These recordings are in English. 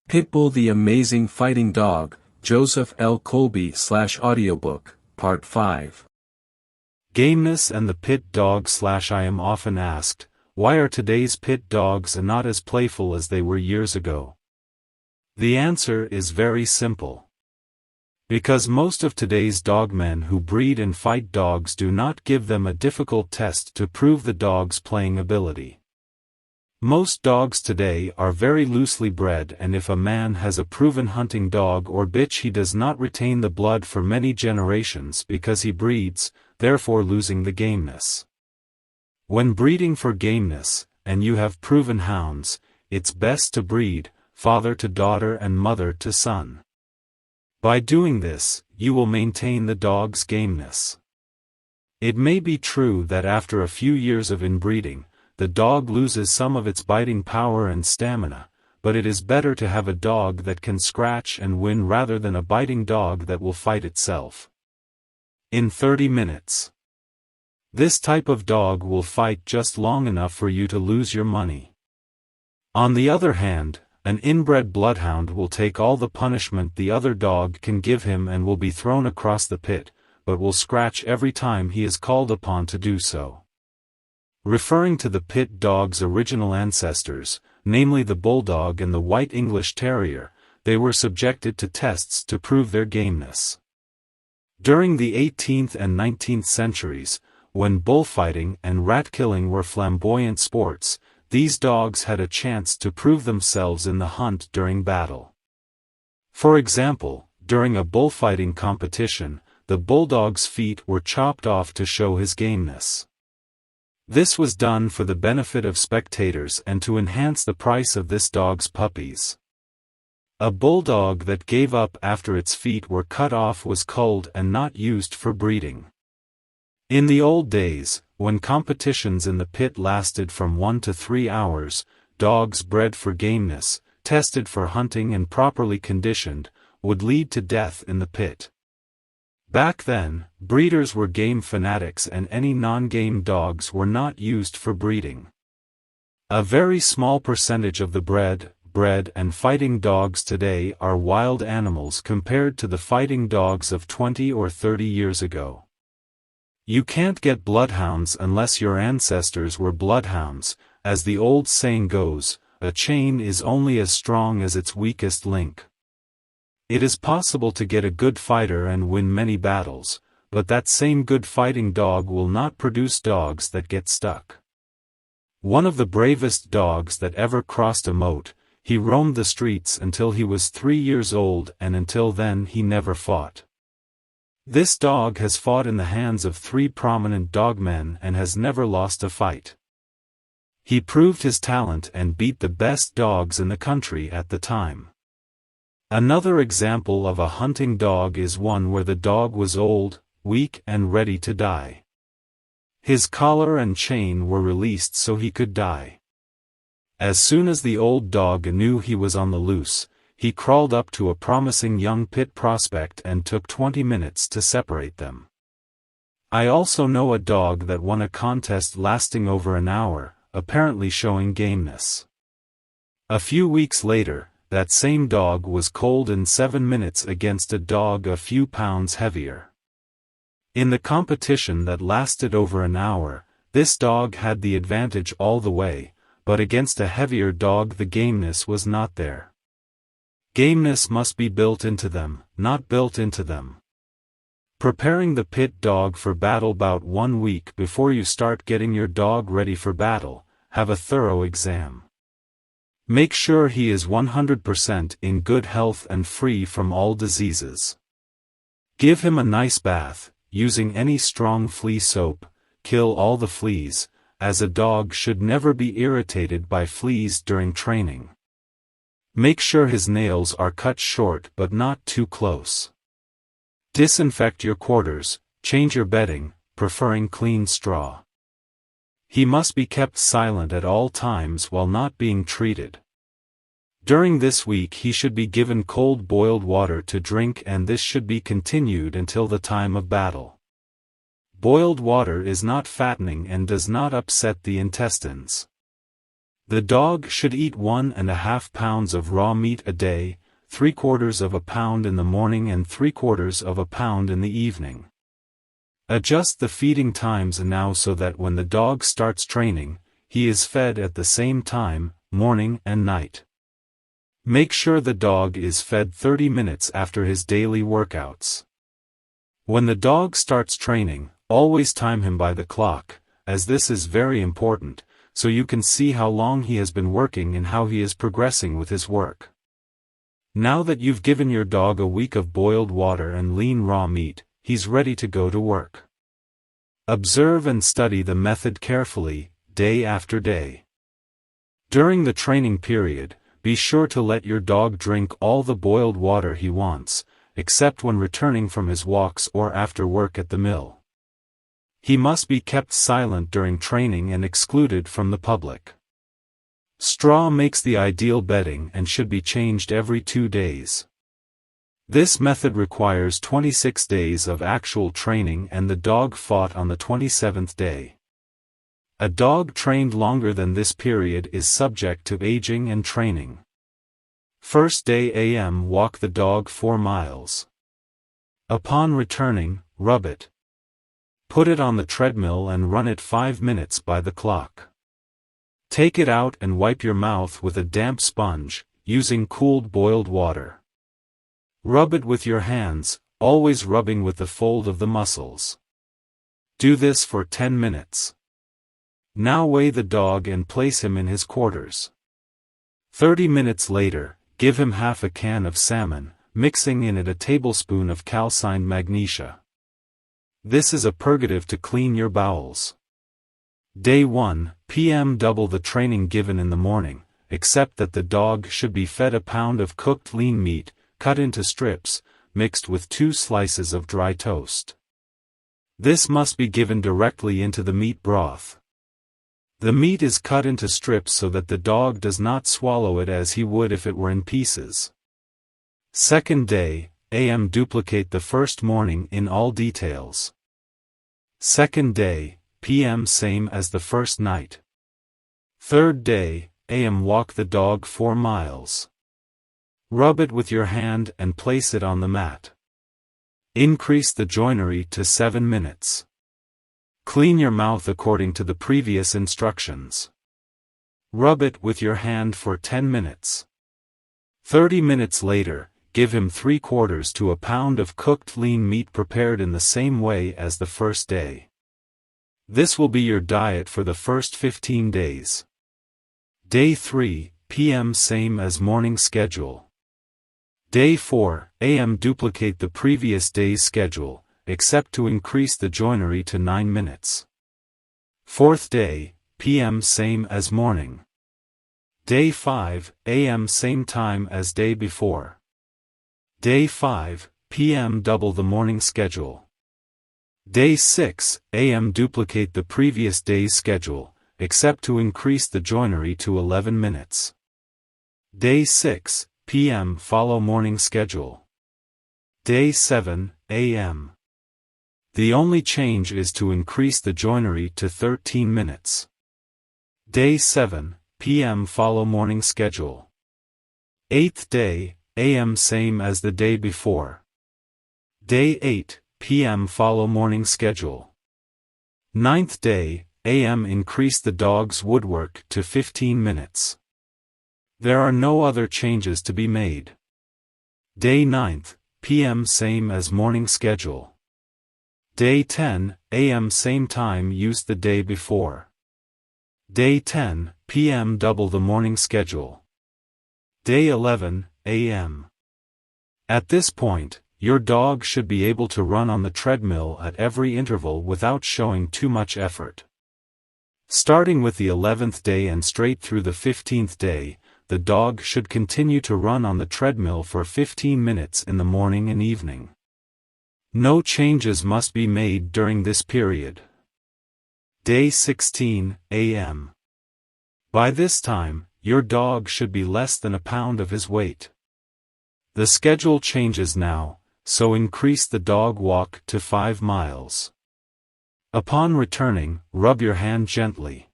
Pitbull the Amazing Fighting Dog, Joseph L. Colby / Audiobook, Part 5. Gameness and the pit dog / I am often asked, why are today's pit dogs not as playful as they were years ago? The answer is very simple. Because most of today's dogmen who breed and fight dogs do not give them a difficult test to prove the dog's playing ability. Most dogs today are very loosely bred, and if a man has a proven hunting dog or bitch, he does not retain the blood for many generations because he breeds, therefore losing the gameness. When breeding for gameness, and you have proven hounds, it's best to breed, father to daughter and mother to son. By doing this, you will maintain the dog's gameness. It may be true that after a few years of inbreeding, the dog loses some of its biting power and stamina, but it is better to have a dog that can scratch and win rather than a biting dog that will fight itself in 30 minutes. This type of dog will fight just long enough for you to lose your money. On the other hand, an inbred bloodhound will take all the punishment the other dog can give him and will be thrown across the pit, but will scratch every time he is called upon to do so. Referring to the pit dog's original ancestors, namely the bulldog and the white English terrier, they were subjected to tests to prove their gameness. During the 18th and 19th centuries, when bullfighting and rat-killing were flamboyant sports, these dogs had a chance to prove themselves in the hunt during battle. For example, during a bullfighting competition, the bulldog's feet were chopped off to show his gameness. This was done for the benefit of spectators and to enhance the price of this dog's puppies. A bulldog that gave up after its feet were cut off was culled and not used for breeding. In the old days, when competitions in the pit lasted from 1 to 3 hours, dogs bred for gameness, tested for hunting and properly conditioned, would lead to death in the pit. Back then, breeders were game fanatics and any non-game dogs were not used for breeding. A very small percentage of the bred and fighting dogs today are wild animals compared to the fighting dogs of 20 or 30 years ago. You can't get bloodhounds unless your ancestors were bloodhounds, as the old saying goes, a chain is only as strong as its weakest link. It is possible to get a good fighter and win many battles, but that same good fighting dog will not produce dogs that get stuck. One of the bravest dogs that ever crossed a moat, he roamed the streets until he was 3 years old, and until then he never fought. This dog has fought in the hands of 3 prominent dogmen and has never lost a fight. He proved his talent and beat the best dogs in the country at the time. Another example of a hunting dog is one where the dog was old, weak and ready to die. His collar and chain were released so he could die. As soon as the old dog knew he was on the loose, he crawled up to a promising young pit prospect and took 20 minutes to separate them. I also know a dog that won a contest lasting over an hour, apparently showing gameness. A few weeks later, that same dog was culled in 7 minutes against a dog a few pounds heavier. In the competition that lasted over an hour, this dog had the advantage all the way, but against a heavier dog the gameness was not there. Gameness must be built into them, not built into them. Preparing the pit dog for battle. About 1 week before you start getting your dog ready for battle, have a thorough exam. Make sure he is 100% in good health and free from all diseases. Give him a nice bath, using any strong flea soap, kill all the fleas, as a dog should never be irritated by fleas during training. Make sure his nails are cut short but not too close. Disinfect your quarters, change your bedding, preferring clean straw. He must be kept silent at all times while not being treated. During this week he should be given cold boiled water to drink, and this should be continued until the time of battle. Boiled water is not fattening and does not upset the intestines. The dog should eat 1.5 pounds of raw meat a day, 3/4 of a pound in the morning and 3/4 of a pound in the evening. Adjust the feeding times now so that when the dog starts training, he is fed at the same time, morning and night. Make sure the dog is fed 30 minutes after his daily workouts. When the dog starts training, always time him by the clock, as this is very important, so you can see how long he has been working and how he is progressing with his work. Now that you've given your dog a week of boiled water and lean raw meat, he's ready to go to work. Observe and study the method carefully, day after day. During the training period, be sure to let your dog drink all the boiled water he wants, except when returning from his walks or after work at the mill. He must be kept silent during training and excluded from the public. Straw makes the ideal bedding and should be changed every 2 days. This method requires 26 days of actual training and the dog fought on the 27th day. A dog trained longer than this period is subject to aging and training. First day AM, walk the dog 4 miles. Upon returning, rub it. Put it on the treadmill and run it 5 minutes by the clock. Take it out and wipe your mouth with a damp sponge, using cooled boiled water. Rub it with your hands, always rubbing with the fold of the muscles. Do this for 10 minutes. Now weigh the dog and place him in his quarters. 30 minutes later, give him half a can of salmon, mixing in it a tablespoon of calcined magnesia. This is a purgative to clean your bowels. Day 1, PM, double the training given in the morning, except that the dog should be fed a pound of cooked lean meat, cut into strips, mixed with 2 slices of dry toast. This must be given directly into the meat broth. The meat is cut into strips so that the dog does not swallow it as he would if it were in pieces. Second day, AM, duplicate the first morning in all details. Second day, PM, same as the first night. Third day, AM, walk the dog 4 miles. Rub it with your hand and place it on the mat. Increase the joinery to 7 minutes. Clean your mouth according to the previous instructions. Rub it with your hand for 10 minutes. 30 minutes later, give him 3/4 to a pound of cooked lean meat prepared in the same way as the first day. This will be your diet for the first 15 days. Day 3, PM, same as morning schedule. Day 4, AM, duplicate the previous day's schedule, except to increase the joinery to 9 minutes. Fourth day, PM, same as morning. Day 5, AM, same time as day before. Day 5, PM, double the morning schedule. Day 6, AM, duplicate the previous day's schedule, except to increase the joinery to 11 minutes. Day 6, PM, follow morning schedule. Day 7, AM. The only change is to increase the joinery to 13 minutes. Day 7, PM, follow morning schedule. 8th day, AM, same as the day before. Day 8, PM, follow morning schedule. 9th day, AM, increase the dog's woodwork to 15 minutes. There are no other changes to be made. Day 9th, PM, same as morning schedule. Day 10, AM, same time used the day before. Day 10, PM, double the morning schedule. Day 11, AM. At this point, your dog should be able to run on the treadmill at every interval without showing too much effort. Starting with the 11th day and straight through the 15th day, the dog should continue to run on the treadmill for 15 minutes in the morning and evening. No changes must be made during this period. Day 16, AM. By this time, your dog should be less than a pound of his weight. The schedule changes now, so increase the dog walk to 5 miles. Upon returning, rub your hand gently.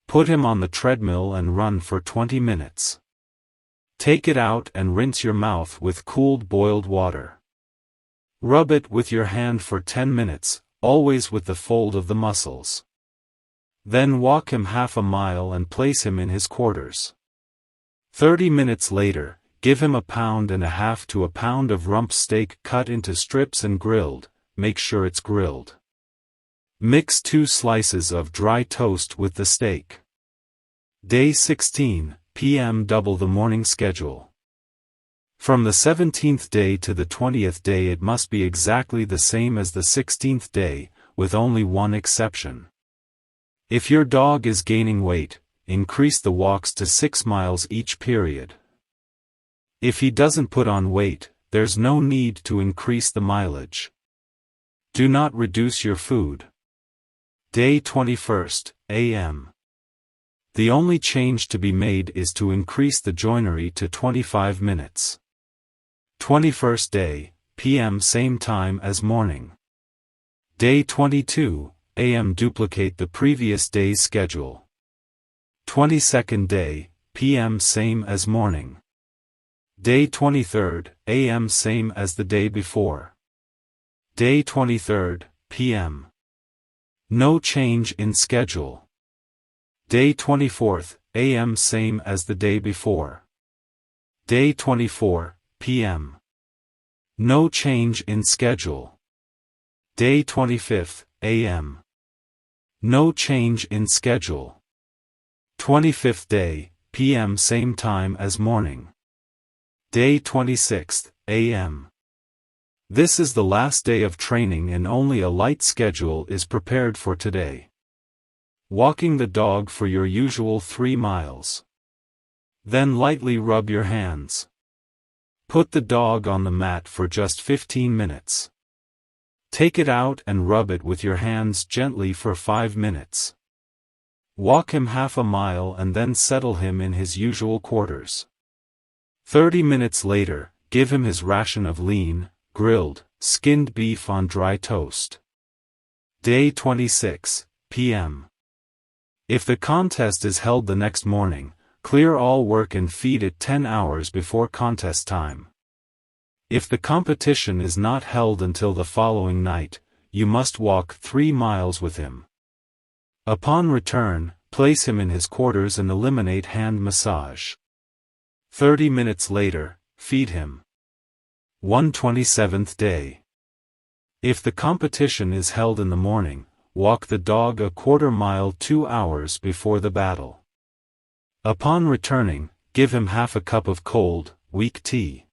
Put him on the treadmill and run for 20 minutes. Take it out and rinse your mouth with cooled boiled water. Rub it with your hand for 10 minutes, always with the fold of the muscles. Then walk him half a mile and place him in his quarters. 30 minutes later, give him 1.5 pounds to a pound of rump steak cut into strips and grilled. Make sure it's grilled. Mix 2 slices of dry toast with the steak. Day 16, p.m. Double the morning schedule. From the 17th day to the 20th day it must be exactly the same as the 16th day, with only one exception. If your dog is gaining weight, increase the walks to 6 miles each period. If he doesn't put on weight, there's no need to increase the mileage. Do not reduce your food. Day 21st, a.m. The only change to be made is to increase the joinery to 25 minutes. 21st day, p.m. Same time as morning. Day 22, a.m. Duplicate the previous day's schedule. 22nd day, p.m. Same as morning. Day 23rd, a.m. Same as the day before. Day 23rd, p.m. No change in schedule. Day 24th, a.m. Same as the day before. Day 24, p.m. No change in schedule. Day 25th, a.m. No change in schedule. 25th day, p.m. Same time as morning. Day 26th, a.m. This is the last day of training and only a light schedule is prepared for today. Walking the dog for your usual 3 miles. Then lightly rub your hands. Put the dog on the mat for just 15 minutes. Take it out and rub it with your hands gently for 5 minutes. Walk him half a mile and then settle him in his usual quarters. 30 minutes later, give him his ration of lean, grilled, skinned beef on dry toast. Day 26, p.m. If the contest is held the next morning, clear all work and feed it 10 hours before contest time. If the competition is not held until the following night, you must walk 3 miles with him. Upon return, place him in his quarters and eliminate hand massage. 30 minutes later, feed him. 127th day. If the competition is held in the morning, walk the dog a quarter mile 2 hours before the battle. Upon returning, give him half a cup of cold, weak tea.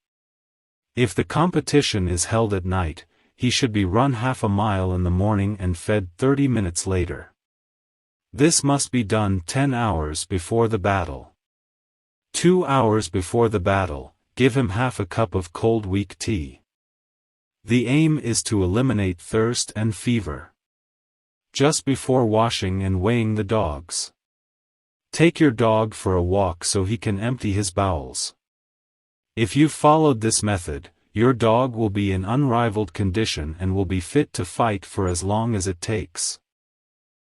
If the competition is held at night, he should be run half a mile in the morning and fed 30 minutes later. This must be done 10 hours before the battle. 2 hours before the battle, give him half a cup of cold weak tea. The aim is to eliminate thirst and fever. Just before washing and weighing the dogs. Take your dog for a walk so he can empty his bowels. If you've followed this method, your dog will be in unrivaled condition and will be fit to fight for as long as it takes.